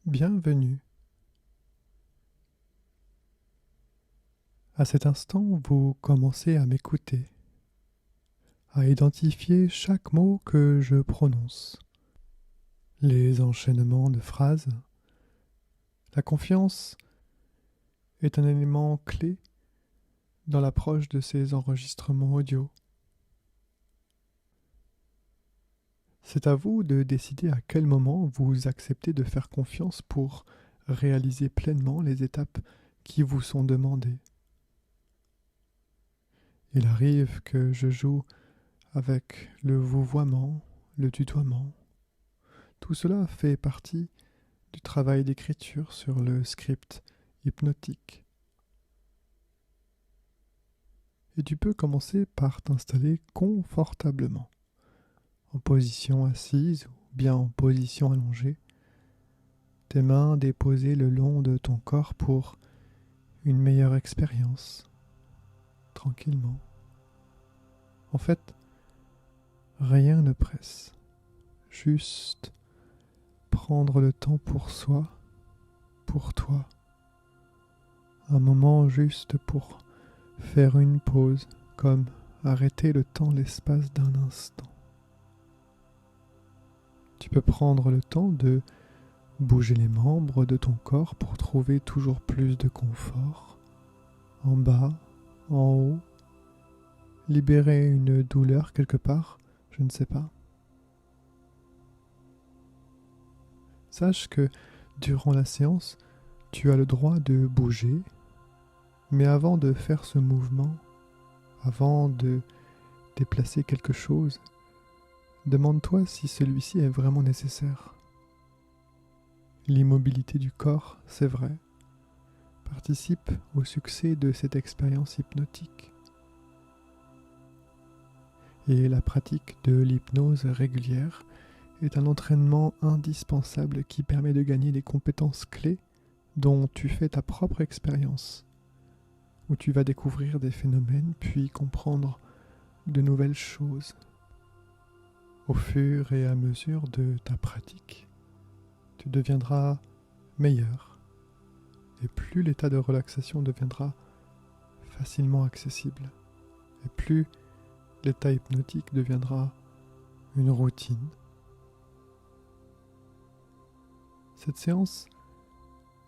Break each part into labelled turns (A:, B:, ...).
A: Bienvenue. À cet instant, vous commencez à m'écouter, à identifier chaque mot que je prononce, les enchaînements de phrases. La confiance est un élément clé dans l'approche de ces enregistrements audio. C'est à vous de décider à quel moment vous acceptez de faire confiance pour réaliser pleinement les étapes qui vous sont demandées. Il arrive que je joue avec le vouvoiement, le tutoiement. Tout cela fait partie du travail d'écriture sur le script hypnotique. Et tu peux commencer par t'installer confortablement, en position assise ou bien en position allongée, tes mains déposées le long de ton corps pour une meilleure expérience, tranquillement. En fait, rien ne presse, juste prendre le temps pour soi, pour toi, un moment juste pour faire une pause, comme arrêter le temps l'espace d'un instant. Tu peux prendre le temps de bouger les membres de ton corps pour trouver toujours plus de confort, en bas, en haut, libérer une douleur quelque part, je ne sais pas. Sache que durant la séance, tu as le droit de bouger, mais avant de faire ce mouvement, avant de déplacer quelque chose, demande-toi si celui-ci est vraiment nécessaire. L'immobilité du corps, c'est vrai, participe au succès de cette expérience hypnotique. Et la pratique de l'hypnose régulière est un entraînement indispensable qui permet de gagner des compétences clés dont tu fais ta propre expérience, où tu vas découvrir des phénomènes puis comprendre de nouvelles choses. Au fur et à mesure de ta pratique, tu deviendras meilleur et plus l'état de relaxation deviendra facilement accessible et plus l'état hypnotique deviendra une routine. Cette séance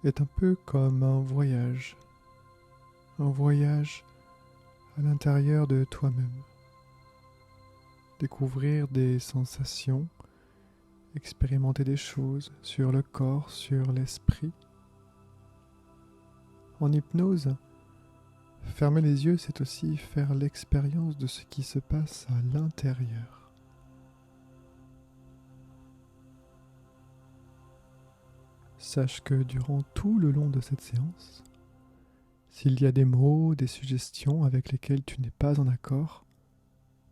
A: est un peu comme un voyage à l'intérieur de toi-même. Découvrir des sensations, expérimenter des choses sur le corps, sur l'esprit. En hypnose, fermer les yeux, c'est aussi faire l'expérience de ce qui se passe à l'intérieur. Sache que durant tout le long de cette séance, s'il y a des mots, des suggestions avec lesquels tu n'es pas en accord,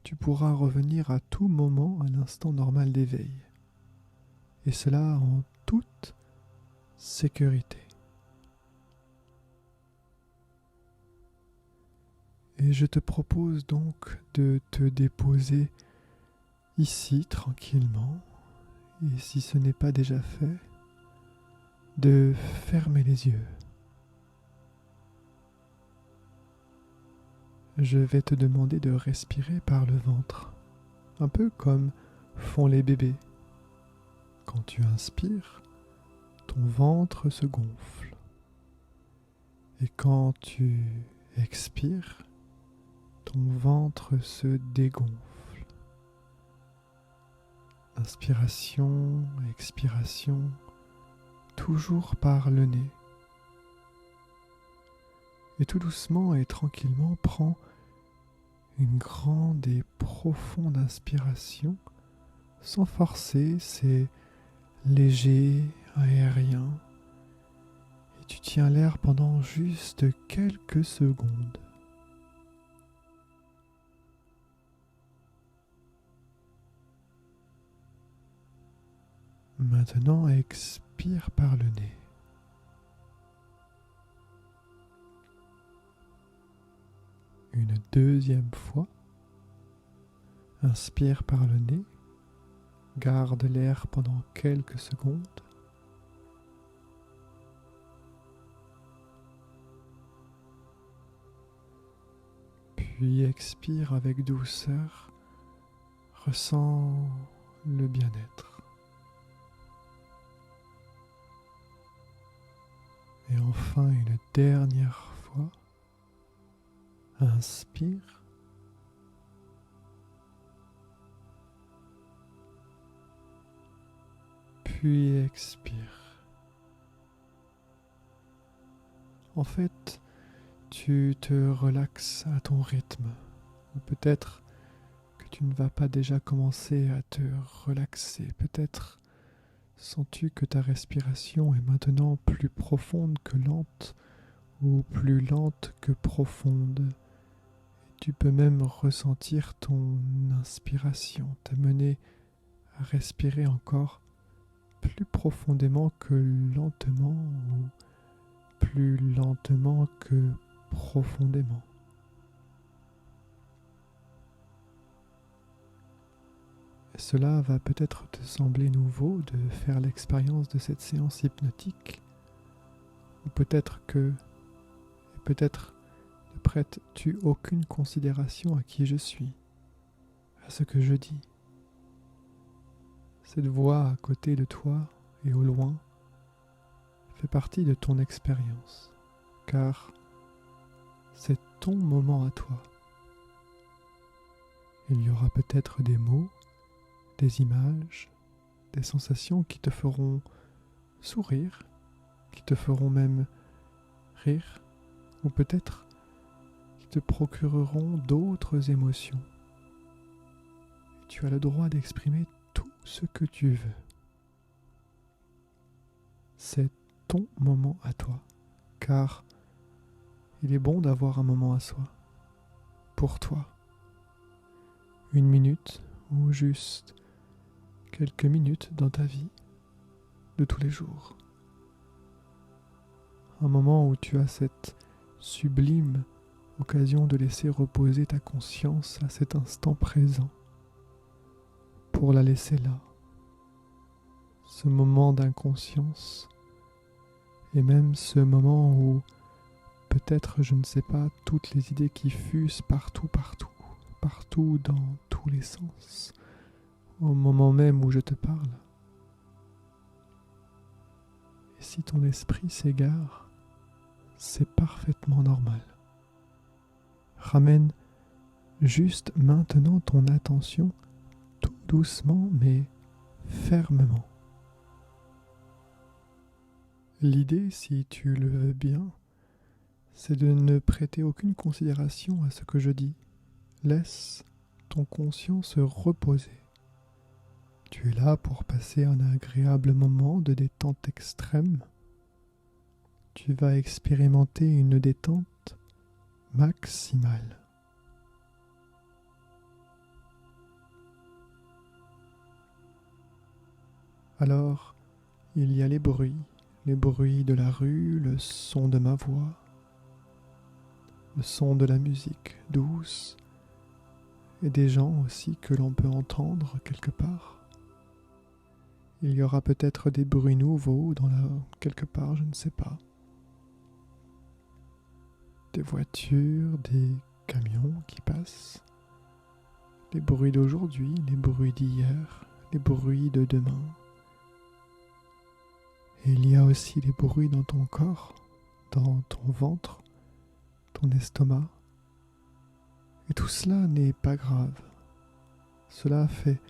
A: tu pourras revenir à tout moment à l'instant normal d'éveil. Et cela en toute sécurité. Et je te propose donc de te déposer ici tranquillement, et si ce n'est pas déjà fait, de fermer les yeux. Je vais te demander de respirer par le ventre, un peu comme font les bébés. Quand tu inspires, ton ventre se gonfle. Et quand tu expires, ton ventre se dégonfle. Inspiration, expiration, toujours par le nez. Et tout doucement et tranquillement, prends une grande et profonde inspiration. Sans forcer, c'est léger, aérien. Et tu tiens l'air pendant juste quelques secondes. Maintenant, expire par le nez. Une deuxième fois. Inspire par le nez. Garde l'air pendant quelques secondes. puis expire avec douceur. Ressens le bien-être. Et enfin, une dernière fois, inspire. Puis expire. En fait, tu te relaxes à ton rythme. Ou peut-être que tu ne vas pas déjà commencer à te relaxer. Peut-être sens-tu que ta respiration est maintenant plus profonde que lente ou plus lente que profonde. Tu peux même ressentir ton inspiration t'amener à respirer encore plus profondément que lentement ou plus lentement que profondément. Et cela va peut-être te sembler nouveau de faire l'expérience de cette séance hypnotique, ou peut-être ne prêtes-tu aucune considération à qui je suis, à ce que je dis. Cette voix à côté de toi et au loin fait partie de ton expérience, car c'est ton moment à toi. Il y aura peut-être des mots, des images, des sensations qui te feront sourire, qui te feront même rire, ou peut-être qui te procureront d'autres émotions. Et tu as le droit d'exprimer tout ce que tu veux. C'est ton moment à toi, car il est bon d'avoir un moment à soi, pour toi. 1 minute ou juste quelques minutes dans ta vie de tous les jours. Un moment où tu as cette sublime occasion de laisser reposer ta conscience à cet instant présent, pour la laisser là. Ce moment d'inconscience, et même ce moment où peut-être, je ne sais pas, toutes les idées qui fusent partout dans tous les sens, au moment même où je te parle. Et si ton esprit s'égare, c'est parfaitement normal. Ramène juste maintenant ton attention tout doucement mais fermement. L'idée, si tu le veux bien, c'est de ne prêter aucune considération à ce que je dis. Laisse ton conscient se reposer. Tu es là pour passer un agréable moment de détente extrême. Tu vas expérimenter une détente maximale. Alors, il y a les bruits de la rue, le son de ma voix, le son de la musique douce, et des gens aussi que l'on peut entendre quelque part. Il y aura peut-être des bruits nouveaux quelque part, je ne sais pas. Des voitures, des camions qui passent, les bruits d'aujourd'hui, les bruits d'hier, les bruits de demain. Et il y a aussi des bruits dans ton corps, dans ton ventre, ton estomac. Et tout cela n'est pas grave. Cela fait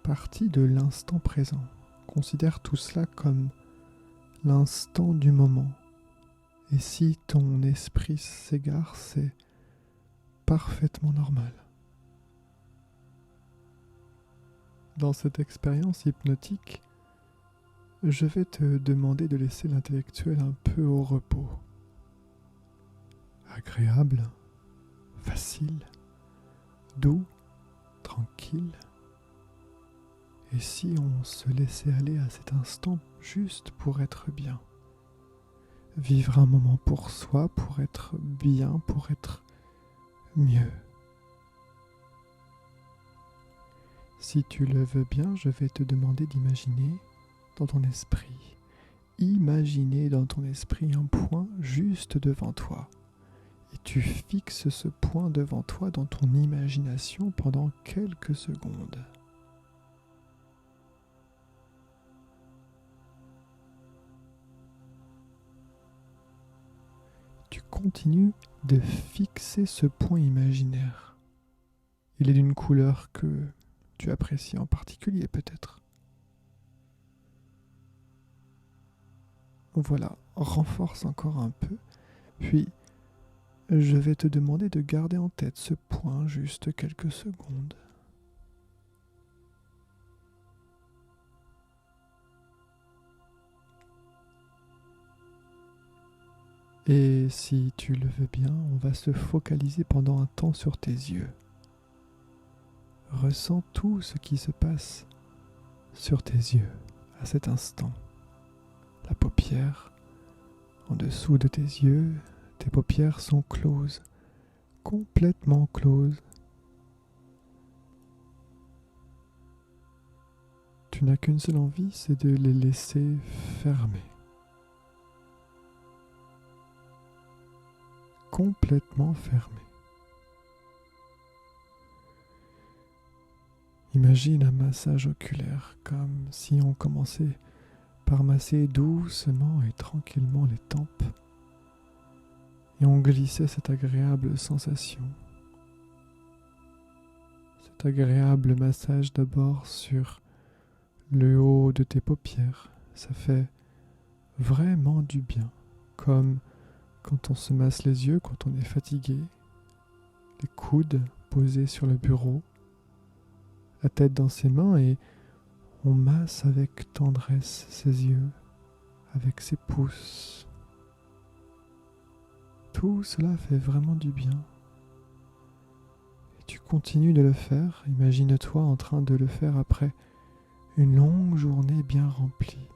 A: partie de l'instant présent. Considère tout cela comme l'instant du moment. Et si ton esprit s'égare, c'est parfaitement normal. Dans cette expérience hypnotique, je vais te demander de laisser l'intellectuel un peu au repos. Agréable, facile, doux, tranquille. Et si on se laissait aller à cet instant juste pour être bien? Vivre un moment pour soi, pour être bien, pour être mieux. Si tu le veux bien, je vais te demander d'imaginer dans ton esprit. Imaginer dans ton esprit un point juste devant toi. Et tu fixes ce point devant toi dans ton imagination pendant quelques secondes. Tu continues de fixer ce point imaginaire. Il est d'une couleur que tu apprécies en particulier peut-être. Voilà, renforce encore un peu, puis je vais te demander de garder en tête ce point juste quelques secondes. Et si tu le veux bien, on va se focaliser pendant un temps sur tes yeux. Ressens tout ce qui se passe sur tes yeux à cet instant. La paupière en dessous de tes yeux, tes paupières sont closes, complètement closes. Tu n'as qu'une seule envie, c'est de les laisser fermer. Complètement fermés. Imagine un massage oculaire, comme si on commençait par masser doucement et tranquillement les tempes, et on glissait cette agréable sensation. Cet agréable massage d'abord sur le haut de tes paupières, ça fait vraiment du bien, comme quand on se masse les yeux, quand on est fatigué, les coudes posés sur le bureau, la tête dans ses mains et on masse avec tendresse ses yeux, avec ses pouces. Tout cela fait vraiment du bien. Et tu continues de le faire, imagine-toi en train de le faire après une longue journée bien remplie.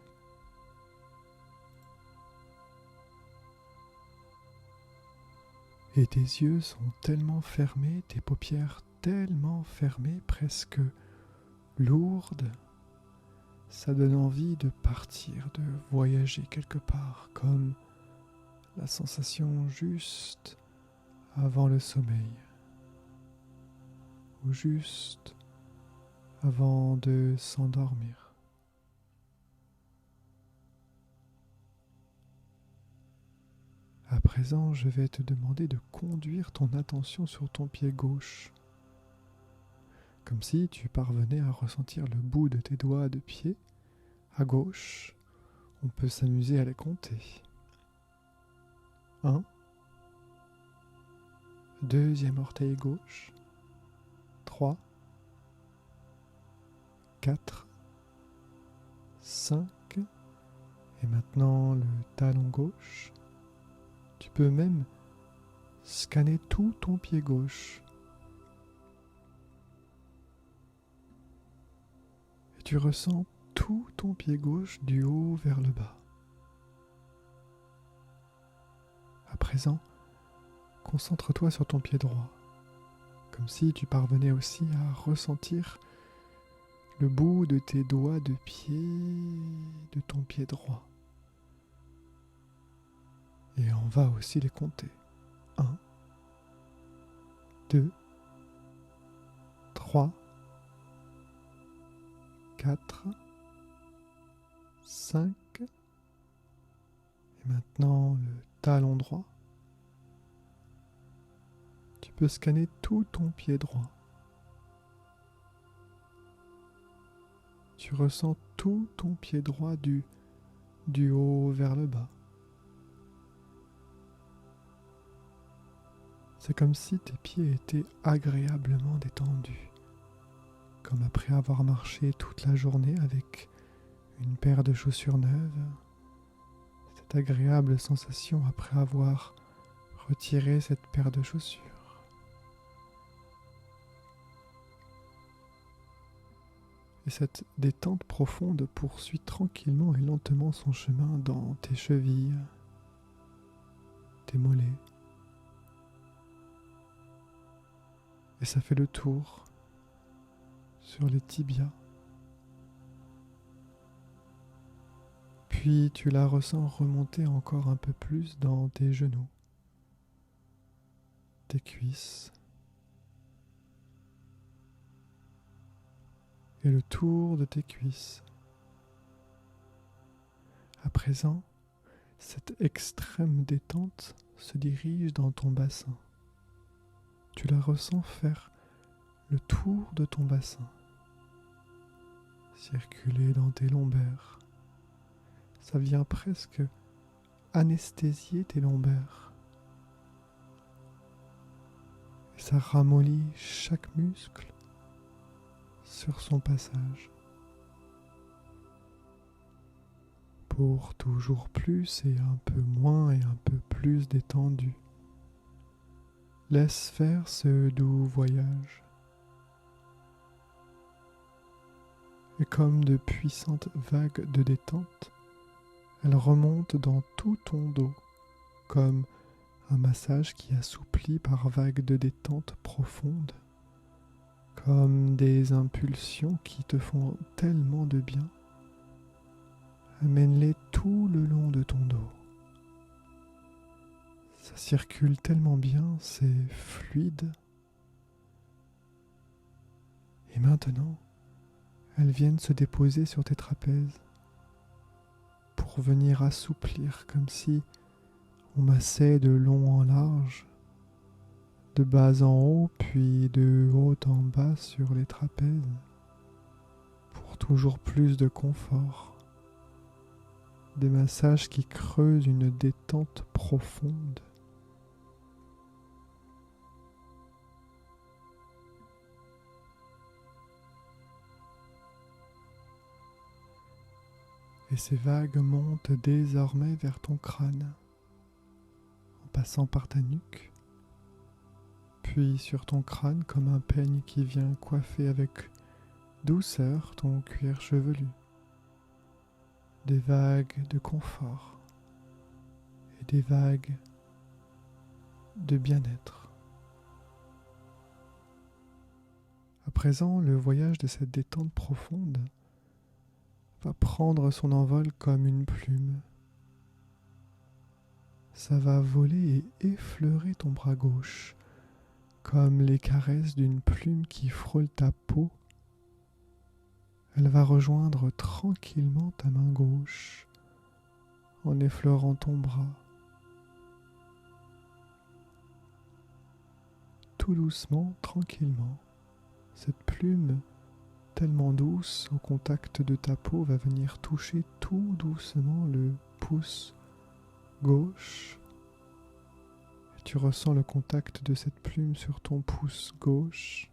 A: Et tes yeux sont tellement fermés, tes paupières tellement fermées, presque lourdes. Ça donne envie de partir, de voyager quelque part, comme la sensation juste avant le sommeil, ou juste avant de s'endormir. À présent, je vais te demander de conduire ton attention sur ton pied gauche, comme si tu parvenais à ressentir le bout de tes doigts de pied à gauche. On peut s'amuser à les compter. 1, deuxième orteil gauche, 3, 4, 5, et maintenant le talon gauche. Tu peux même scanner tout ton pied gauche. Et tu ressens tout ton pied gauche du haut vers le bas. À présent, concentre-toi sur ton pied droit, comme si tu parvenais aussi à ressentir le bout de tes doigts de pied de ton pied droit. Et on va aussi les compter. 1, 2, 3, 4, 5. Et maintenant le talon droit. Tu peux scanner tout ton pied droit. Tu ressens tout ton pied droit du haut vers le bas. C'est comme si tes pieds étaient agréablement détendus, comme après avoir marché toute la journée avec une paire de chaussures neuves. Cette agréable sensation après avoir retiré cette paire de chaussures. Et cette détente profonde poursuit tranquillement et lentement son chemin dans tes chevilles, tes mollets. Et ça fait le tour sur les tibias. Puis tu la ressens remonter encore un peu plus dans tes genoux. tes cuisses et le tour de tes cuisses. À présent, cette extrême détente se dirige dans ton bassin. Tu la ressens faire le tour de ton bassin, circuler dans tes lombaires. Ça vient presque anesthésier tes lombaires. Et ça ramollit chaque muscle sur son passage. Pour toujours plus et un peu moins et un peu plus détendu. Laisse faire ce doux voyage. Et comme de puissantes vagues de détente, elles remontent dans tout ton dos, comme un massage qui assouplit par vagues de détente profonde, comme des impulsions qui te font tellement de bien. Amène-les tout le long de ton dos. Ça circule tellement bien, c'est fluide. Et maintenant, elles viennent se déposer sur tes trapèzes pour venir assouplir comme si on massait de long en large, de bas en haut, puis de haut en bas sur les trapèzes, pour toujours plus de confort. Des massages qui creusent une détente profonde. Et ces vagues montent désormais vers ton crâne, en passant par ta nuque, puis sur ton crâne comme un peigne qui vient coiffer avec douceur ton cuir chevelu. Des vagues de confort et des vagues de bien-être. À présent, le voyage de cette détente profonde va prendre son envol comme une plume. Ça va voler et effleurer ton bras gauche, comme les caresses d'une plume qui frôle ta peau. Elle va rejoindre tranquillement ta main gauche en effleurant ton bras. Tout doucement, tranquillement, cette plume tellement douce au contact de ta peau va venir toucher tout doucement le pouce gauche. Et tu ressens le contact de cette plume sur ton pouce gauche,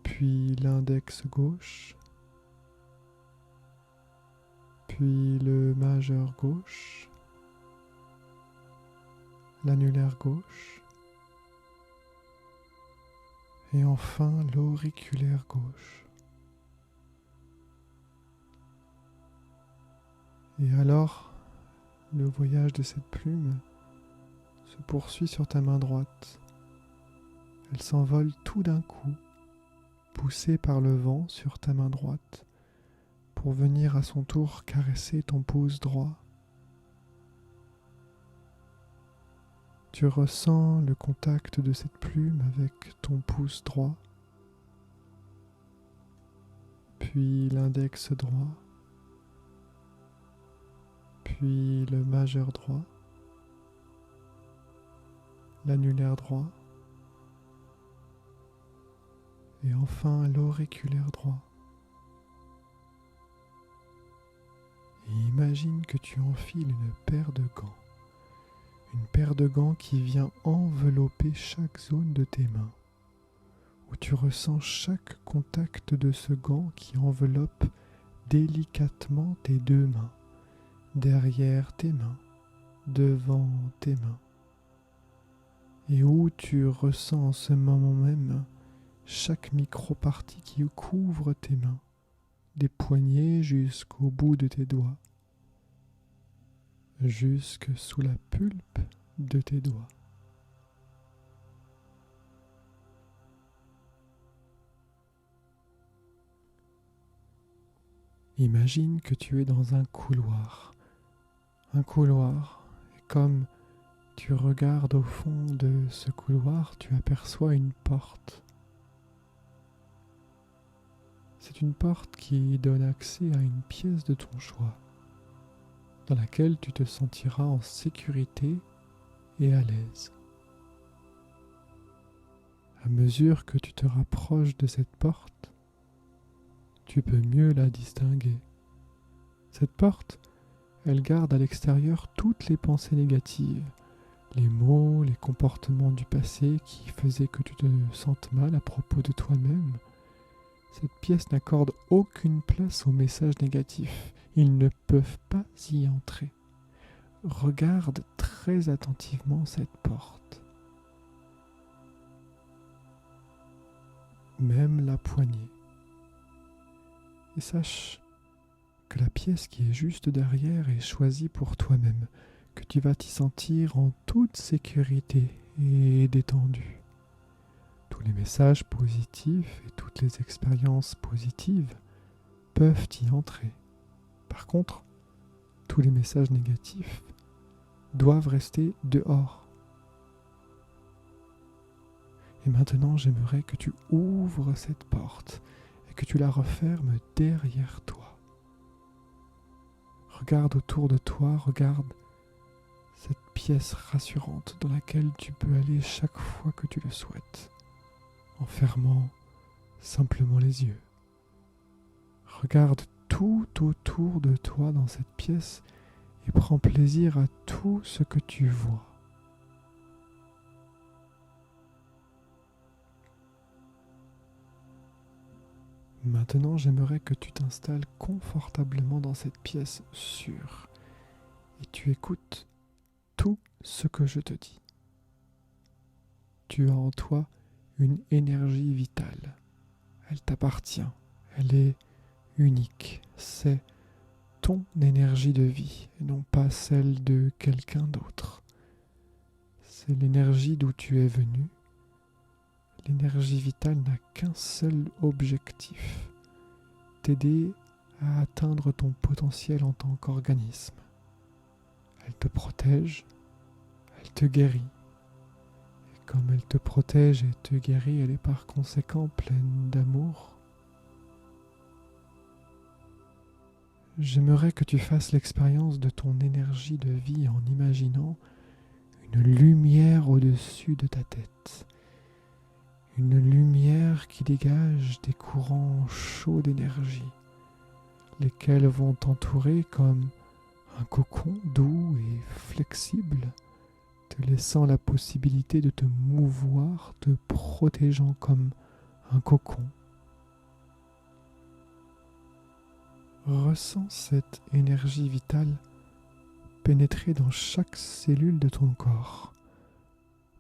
A: puis l'index gauche, puis le majeur gauche, l'annulaire gauche, et enfin l'auriculaire gauche. Et alors, le voyage de cette plume se poursuit sur ta main droite. Elle s'envole tout d'un coup, poussée par le vent sur ta main droite, pour venir à son tour caresser ton pouce droit. Tu ressens le contact de cette plume avec ton pouce droit, puis l'index droit, puis le majeur droit, l'annulaire droit, et enfin l'auriculaire droit. Et imagine que tu enfiles une paire de gants. Une paire de gants qui vient envelopper chaque zone de tes mains, où tu ressens chaque contact de ce gant qui enveloppe délicatement tes deux mains, derrière tes mains, devant tes mains, et où tu ressens en ce moment même chaque micro-partie qui couvre tes mains, des poignets jusqu'au bout de tes doigts, jusque sous la pulpe de tes doigts. Imagine que tu es dans un couloir, et comme tu regardes au fond de ce couloir, tu aperçois une porte. C'est une porte qui donne accès à une pièce de ton choix, dans laquelle tu te sentiras en sécurité et à l'aise. À mesure que tu te rapproches de cette porte, tu peux mieux la distinguer. Cette porte, elle garde à l'extérieur toutes les pensées négatives, les mots, les comportements du passé qui faisaient que tu te sentes mal à propos de toi-même. Cette pièce n'accorde aucune place aux messages négatifs. Ils ne peuvent pas y entrer. Regarde très attentivement cette porte. Même la poignée. Et sache que la pièce qui est juste derrière est choisie pour toi-même, que tu vas t'y sentir en toute sécurité et détendu. Tous les messages positifs et toutes les expériences positives peuvent y entrer. Par contre, tous les messages négatifs doivent rester dehors. Et maintenant, j'aimerais que tu ouvres cette porte et que tu la refermes derrière toi. Regarde autour de toi, regarde cette pièce rassurante dans laquelle tu peux aller chaque fois que tu le souhaites, en fermant simplement les yeux. Regarde tout autour de toi dans cette pièce et prends plaisir à tout ce que tu vois. Maintenant, j'aimerais que tu t'installes confortablement dans cette pièce sûre et tu écoutes tout ce que je te dis. Tu as en toi une énergie vitale. Elle t'appartient. Elle est unique. C'est ton énergie de vie et non pas celle de quelqu'un d'autre. C'est l'énergie d'où tu es venu. L'énergie vitale n'a qu'un seul objectif, t'aider à atteindre ton potentiel en tant qu'organisme. Elle te protège, elle te guérit. Et comme elle te protège et te guérit, elle est par conséquent pleine d'amour. J'aimerais que tu fasses l'expérience de ton énergie de vie en imaginant une lumière au-dessus de ta tête. Une lumière qui dégage des courants chauds d'énergie, lesquels vont t'entourer comme un cocon doux et flexible, te laissant la possibilité de te mouvoir, te protégeant comme un cocon. Ressens cette énergie vitale pénétrer dans chaque cellule de ton corps,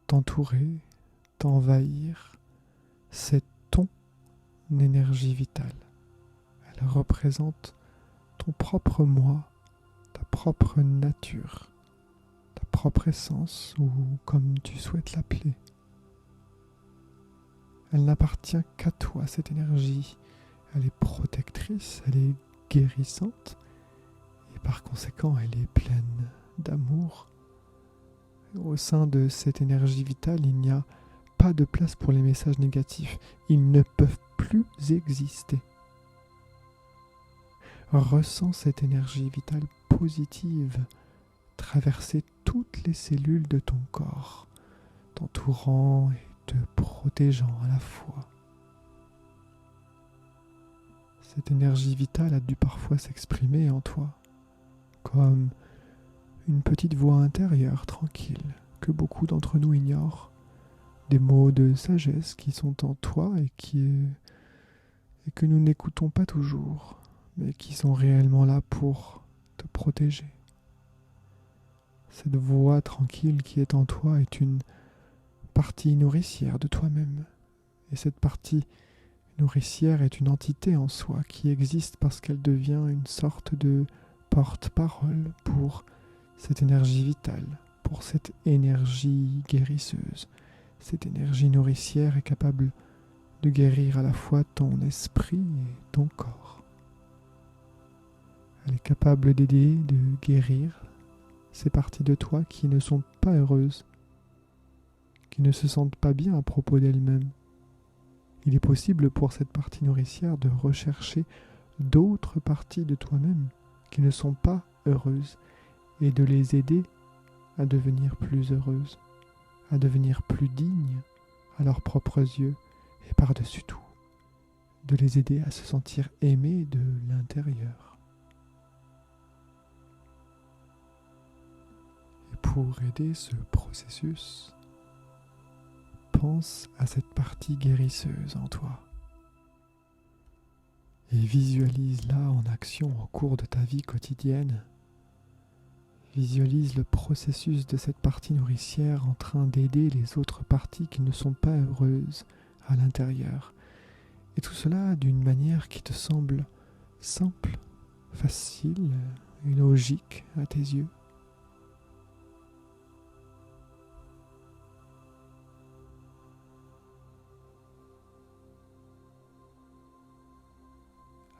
A: t'entourer, t'envahir. C'est ton énergie vitale. Elle représente ton propre moi, ta propre nature, ta propre essence ou comme tu souhaites l'appeler. Elle n'appartient qu'à toi, cette énergie. Elle est protectrice, elle est guérissante et par conséquent elle est pleine d'amour. Au sein de cette énergie vitale, il n'y a pas de place pour les messages négatifs. Ils ne peuvent plus exister. Ressens cette énergie vitale positive traverser toutes les cellules de ton corps, t'entourant et te protégeant à la fois. Cette énergie vitale a dû parfois s'exprimer en toi, comme une petite voix intérieure tranquille que beaucoup d'entre nous ignorent. Des mots de sagesse qui sont en toi et que nous n'écoutons pas toujours, mais qui sont réellement là pour te protéger. Cette voix tranquille qui est en toi est une partie nourricière de toi-même. Et cette partie nourricière est une entité en soi qui existe parce qu'elle devient une sorte de porte-parole pour cette énergie vitale, pour cette énergie guérisseuse. Cette énergie nourricière est capable de guérir à la fois ton esprit et ton corps. Elle est capable d'aider, de guérir ces parties de toi qui ne sont pas heureuses, qui ne se sentent pas bien à propos d'elles-mêmes. Il est possible pour cette partie nourricière de rechercher d'autres parties de toi-même qui ne sont pas heureuses et de les aider à devenir plus heureuses, à devenir plus dignes à leurs propres yeux et par-dessus tout, de les aider à se sentir aimés de l'intérieur. Et pour aider ce processus, pense à cette partie guérisseuse en toi et visualise-la en action au cours de ta vie quotidienne. Visualise le processus de cette partie nourricière en train d'aider les autres parties qui ne sont pas heureuses à l'intérieur. Et tout cela d'une manière qui te semble simple, facile et logique à tes yeux.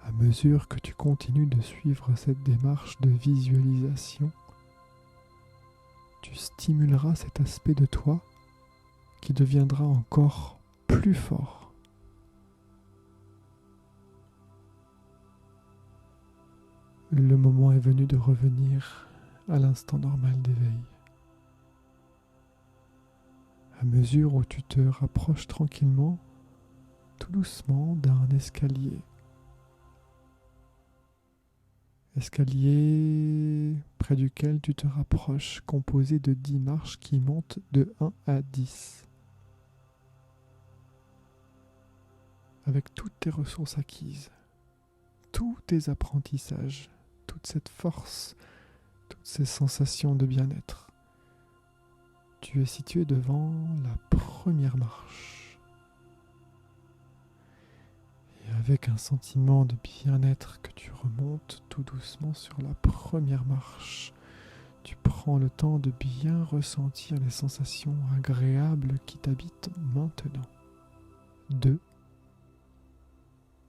A: À mesure que tu continues de suivre cette démarche de visualisation, tu stimuleras cet aspect de toi qui deviendra encore plus fort. Le moment est venu de revenir à l'instant normal d'éveil. À mesure où tu te rapproches tranquillement, tout doucement d'un escalier. Escalier près duquel tu te rapproches, composé de 10 marches qui montent de 1 à 10. Avec toutes tes ressources acquises, tous tes apprentissages, toute cette force, toutes ces sensations de bien-être. Tu es situé devant la première marche. Et avec un sentiment de bien-être que tu remontes tout doucement sur la première marche, tu prends le temps de bien ressentir les sensations agréables qui t'habitent maintenant. 2,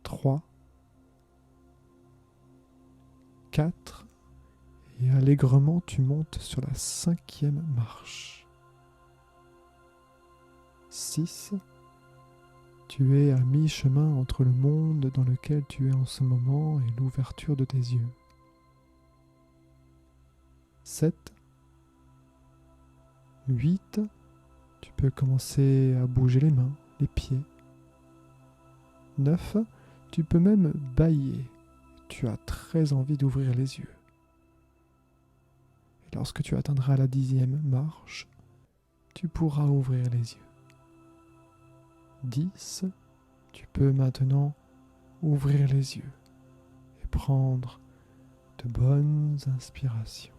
A: 3, 4, et allègrement tu montes sur la 5e marche. 6, tu es à mi-chemin entre le monde dans lequel tu es en ce moment et l'ouverture de tes yeux. 7, 8, tu peux commencer à bouger les mains, les pieds. 9, tu peux même bâiller. Tu as très envie d'ouvrir les yeux. Et lorsque tu atteindras la 10e marche, tu pourras ouvrir les yeux. 10, tu peux maintenant ouvrir les yeux et prendre de bonnes inspirations.